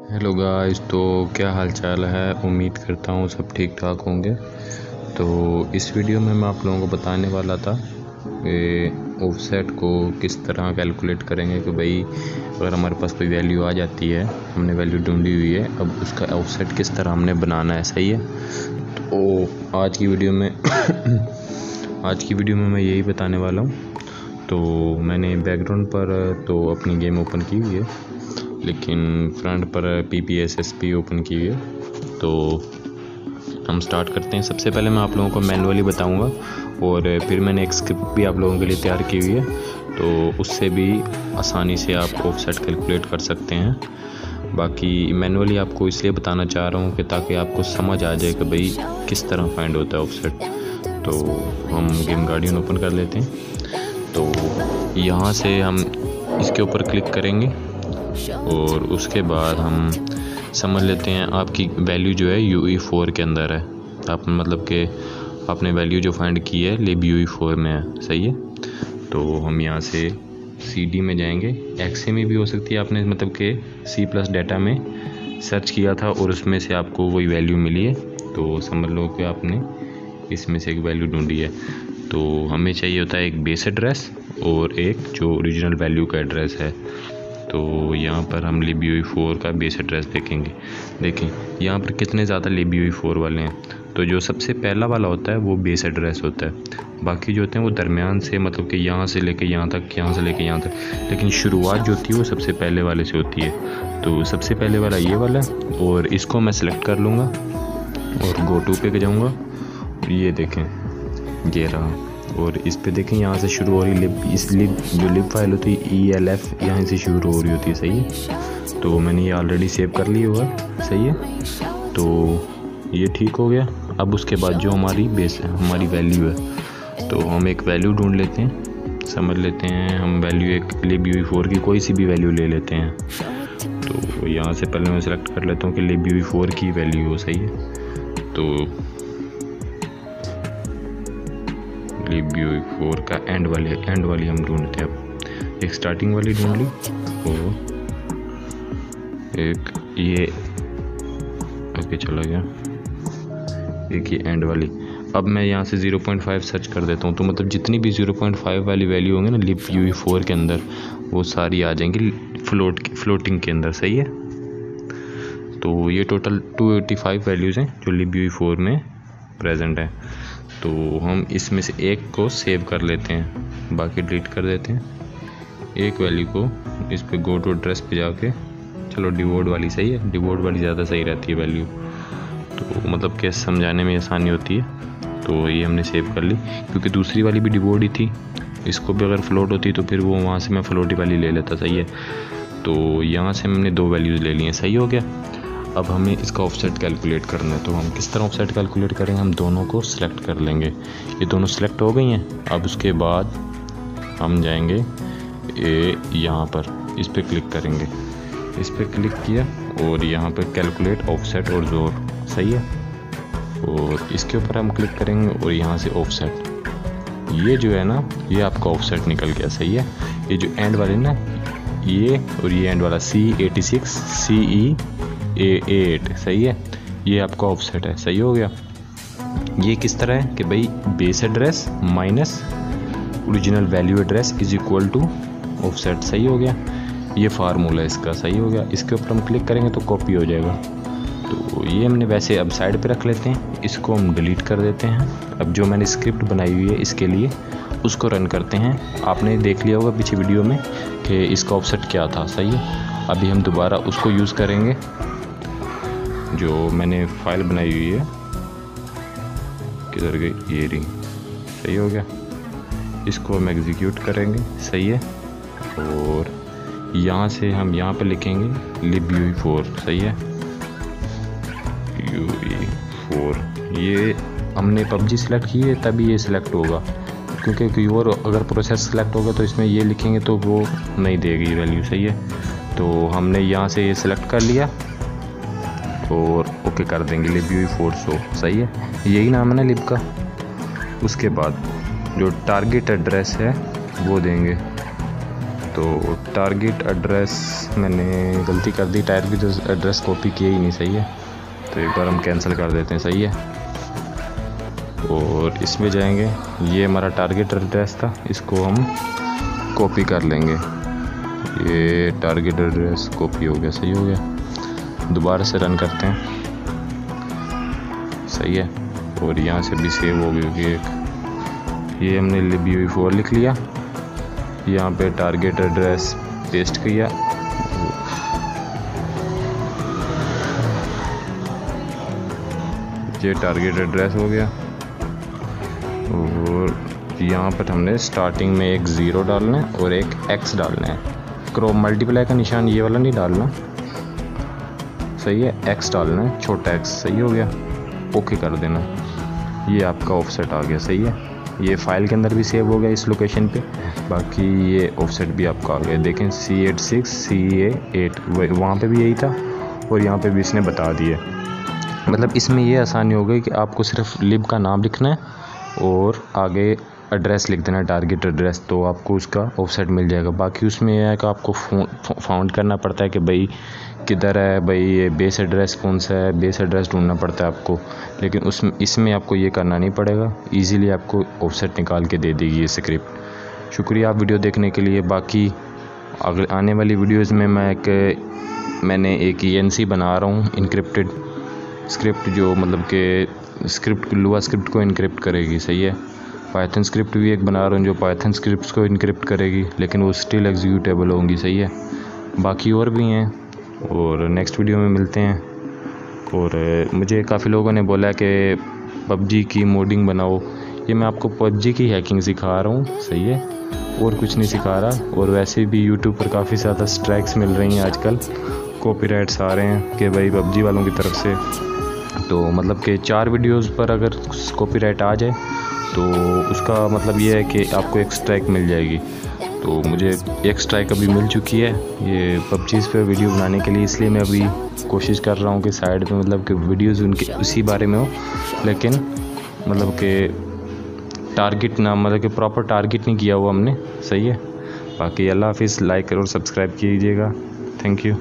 Hello guys, तो क्या हाल चाल है। उम्मीद करता हूँ सब ठीक ठाक होंगे। तो इस वीडियो में मैं आप लोगों को बताने वाला था कि ऑफसेट को किस तरह कैलकुलेट करेंगे कि भाई अगर हमारे पास कोई वैल्यू आ जाती है, हमने वैल्यू ढूंढी हुई है, अब उसका ऑफसेट किस तरह हमने बनाना है। सही है। तो आज की वीडियो में आज की वीडियो में मैं यही बताने वाला हूँ। तो मैंने बैकग्राउंड पर तो अपनी गेम ओपन की हुई है, लेकिन फ्रंट पर PPSSP ओपन की हुई है। तो हम स्टार्ट करते हैं। सबसे पहले मैं आप लोगों को मैनुअली बताऊंगा और फिर मैंने एक स्क्रिप्ट भी आप लोगों के लिए तैयार की हुई है, तो उससे भी आसानी से आप ऑफसेट कैलकुलेट कर सकते हैं। बाकी मैनुअली आपको इसलिए बताना चाह रहा हूँ कि ताकि आपको समझ आ जाए कि भाई किस तरह फाइंड होता है ऑफसेट। तो हम गेम गार्डियन ओपन कर लेते हैं। तो यहाँ से हम इसके ऊपर क्लिक करेंगे और उसके बाद हम समझ लेते हैं आपकी वैल्यू जो है UE4 के अंदर है। आप मतलब कि आपने वैल्यू जो फाइंड की है लिब UE4 में है। सही है। तो हम यहाँ से CD में जाएंगे। XA में भी हो सकती है, आपने मतलब कि C+ डाटा में सर्च किया था और उसमें से आपको वही वैल्यू मिली है, तो समझ लो कि आपने इसमें से एक वैल्यू ढूंढी है। तो हमें चाहिए होता है एक बेस एड्रेस और एक जो ओरिजिनल वैल्यू का एड्रेस है। तो यहाँ पर हम लिब UE4 का बेस एड्रेस देखेंगे। देखें यहाँ पर कितने ज़्यादा लिब UE4 वाले हैं। तो जो सबसे पहला वाला होता है वो बेस एड्रेस होता है, बाकी जो होते हैं वो दरमियान से, मतलब कि यहाँ से लेके यहाँ तक, यहाँ से लेके यहाँ तक, लेकिन शुरुआत जो होती है वो सबसे पहले वाले से होती है। तो सबसे पहले वाला ये वाला है और इसको मैं सेलेक्ट कर लूँगा और गो टू पे जाऊँगा। ये देखें ये रहा, और इस पे देखें यहाँ से शुरू हो रही लिब, इस लिब जो लिब फाइल होती है ELF यहाँ से शुरू हो रही होती है। सही है। तो मैंने ये ऑलरेडी सेव कर लिया हुआ। सही है। तो ये ठीक हो गया। अब उसके बाद जो हमारी बेस है, हमारी वैल्यू है, तो हम एक वैल्यू ढूंढ लेते हैं। समझ लेते हैं हम वैल्यू एक लिब UE4 की कोई सी भी वैल्यू ले लेते हैं। तो यहाँ से पहले मैं सेलेक्ट कर लेता हूँ कि लिब UE4 की वैल्यू हो। सही है। तो लिब UE4 का एंड वाली हम ढूंढते हैं। अब एक स्टार्टिंग वाली ढूंढ ली और एक ये आगे चला गया, एक ये एंड वाली। अब मैं यहाँ से 0.5 सर्च कर देता हूँ, तो मतलब जितनी भी 0.5 वाली वैल्यू होंगी ना लिब UE4 के अंदर, वो सारी आ जाएंगी फ्लोटिंग के अंदर। सही है। तो ये टोटल 285 वैल्यूज़ हैं जो लिब UE4 में प्रेजेंट है। तो हम इसमें से एक को सेव कर लेते हैं, बाकी डिलीट कर देते हैं। एक वैल्यू को इस पे गो टू एड्रेस पे जाके, चलो डिवोर्ड वाली सही है, डिवोर्ड वाली ज़्यादा सही रहती है वैल्यू, तो मतलब कि समझाने में आसानी होती है। तो ये हमने सेव कर ली, क्योंकि दूसरी वाली भी डिवोर्ड ही थी। इसको भी अगर फ्लोट होती तो फिर वो वहाँ से मैं फ्लोटी वाली ले लेता। सही है। तो यहाँ से हमने दो वैल्यूज़ ले ली हैं। सही हो गया। अब हमें इसका ऑफसेट कैलकुलेट करना है। तो हम किस तरह ऑफसेट कैलकुलेट करेंगे, हम दोनों को सिलेक्ट कर लेंगे। ये दोनों सिलेक्ट हो गई हैं। अब उसके बाद हम जाएंगे यहाँ पर, इस पर क्लिक करेंगे। इस पर क्लिक किया और यहाँ पर कैलकुलेट ऑफसेट और जोर। सही है। और इसके ऊपर हम क्लिक करेंगे और यहाँ से ऑफसेट, ये जो है ना, ये आपका ऑफसेट निकल गया। सही है। ये जो एंड वाले ना, ये और ये एंड वाला C86 CE8। सही है। ये आपका ऑफसेट है। सही हो गया। ये किस तरह है कि भाई base address minus original value address is equal to offset. सही हो गया। ये फार्मूला है इसका। सही हो गया। इसके ऊपर हम क्लिक करेंगे तो कॉपी हो जाएगा। तो ये हमने वैसे अब साइड पे रख लेते हैं, इसको हम डिलीट कर देते हैं। अब जो मैंने स्क्रिप्ट बनाई हुई है इसके लिए, उसको रन करते हैं। आपने देख लिया होगा पीछे वीडियो में कि इसका ऑफसेट क्या था। सही है। अभी हम दोबारा उसको यूज़ करेंगे जो मैंने फाइल बनाई हुई है। किधर गई ये रही। सही हो गया। इसको हम एग्जीक्यूट करेंगे। सही है। और यहाँ से हम यहाँ पे लिखेंगे लिब UE4। सही है। UE4 ये हमने PUBG सेलेक्ट की है तभी ये सिलेक्ट होगा, क्योंकि कोई और अगर प्रोसेस सेलेक्ट होगा तो इसमें ये लिखेंगे तो वो नहीं देगी वैल्यू। सही है। तो हमने यहाँ से ये सिलेक्ट कर लिया और ओके कर देंगे लिब UE400। सही है। यही नाम है ना लिब का। उसके बाद जो टारगेट एड्रेस है वो देंगे, तो टारगेट एड्रेस मैंने गलती कर दी, टारगेट एड्रेस कॉपी किया ही नहीं, सही है। तो एक बार हम कैंसिल कर देते हैं, सही है। और इसमें जाएंगे, ये हमारा टारगेट एड्रेस था, इसको हम कॉपी कर लेंगे। ये टारगेट एड्रेस कॉपी हो गया, सही हो गया। दोबारा से रन करते हैं, सही है। और यहाँ से भी सेव हो गई एक, ये हमने libUE4 लिख लिया, यहाँ पे टारगेट एड्रेस पेस्ट किया। ये टारगेट एड्रेस हो गया। और यहाँ पर हमने स्टार्टिंग में एक 0 डालना है और एक X डालना है। क्रॉस मल्टीप्लाई का निशान ये वाला नहीं डालना, सही है। X डालना है, छोटा X, सही हो गया। ओके कर देना। ये आपका ऑफसेट आ गया, सही है। ये फाइल के अंदर भी सेव हो गया इस लोकेशन पे। बाकी ये ऑफसेट भी आपका आ गया, देखें C86 CA8, वहाँ पे भी यही था और यहाँ पे भी इसने बता दिया। मतलब इसमें ये आसानी हो गई कि आपको सिर्फ लिब का नाम लिखना है और आगे एड्रेस लिख देना, टारगेट एड्रेस, तो आपको उसका ऑफसेट मिल जाएगा। बाकी उसमें यह है कि आपको फाउंड करना पड़ता है कि भाई किधर है, भाई ये बेस एड्रेस कौन सा है, बेस एड्रेस ढूंढना पड़ता है आपको। लेकिन इसमें आपको ये करना नहीं पड़ेगा, इजीली आपको ऑफसेट निकाल के दे देगी ये स्क्रिप्ट। शुक्रिया आप वीडियो देखने के लिए। बाकी अगर आने वाली वीडियोज़ में मैंने एक ENC बना रहा हूँ, इनक्रिप्टेड स्क्रिप्ट, जो मतलब कि स्क्रिप्ट लुआ स्क्रिप्ट को इनक्रिप्ट करेगी, सही है। पाइथन स्क्रिप्ट भी एक बना रहा हूँ जो पाइथन स्क्रिप्ट्स को इनक्रिप्ट करेगी, लेकिन वो स्टिल एग्जीक्यूटेबल होंगी, सही है। बाकी और भी हैं और नेक्स्ट वीडियो में मिलते हैं। और मुझे काफ़ी लोगों ने बोला कि PUBG की मोडिंग बनाओ, ये मैं आपको PUBG की हैकिंग सिखा रहा हूँ, सही है, और कुछ नहीं सिखा रहा। और वैसे भी यूट्यूब पर काफ़ी ज़्यादा स्ट्राइक्स मिल रही हैं आजकल, कॉपीराइट्स आ रहे हैं कि भाई PUBG वालों की तरफ से। तो मतलब कि 4 वीडियोज़ पर अगर कॉपीराइट आ जाए तो उसका मतलब ये है कि आपको एक स्ट्राइक मिल जाएगी। तो मुझे एक स्ट्राइक अभी मिल चुकी है ये PUBG पे वीडियो बनाने के लिए, इसलिए मैं अभी कोशिश कर रहा हूँ कि साइड में मतलब कि वीडियोज़ उनके उसी बारे में हो, लेकिन मतलब कि टारगेट ना, मतलब कि प्रॉपर टारगेट नहीं किया हुआ हमने, सही है। बाकी अल्लाह हाफिज़, लाइक और सब्सक्राइब कीजिएगा। Thank you.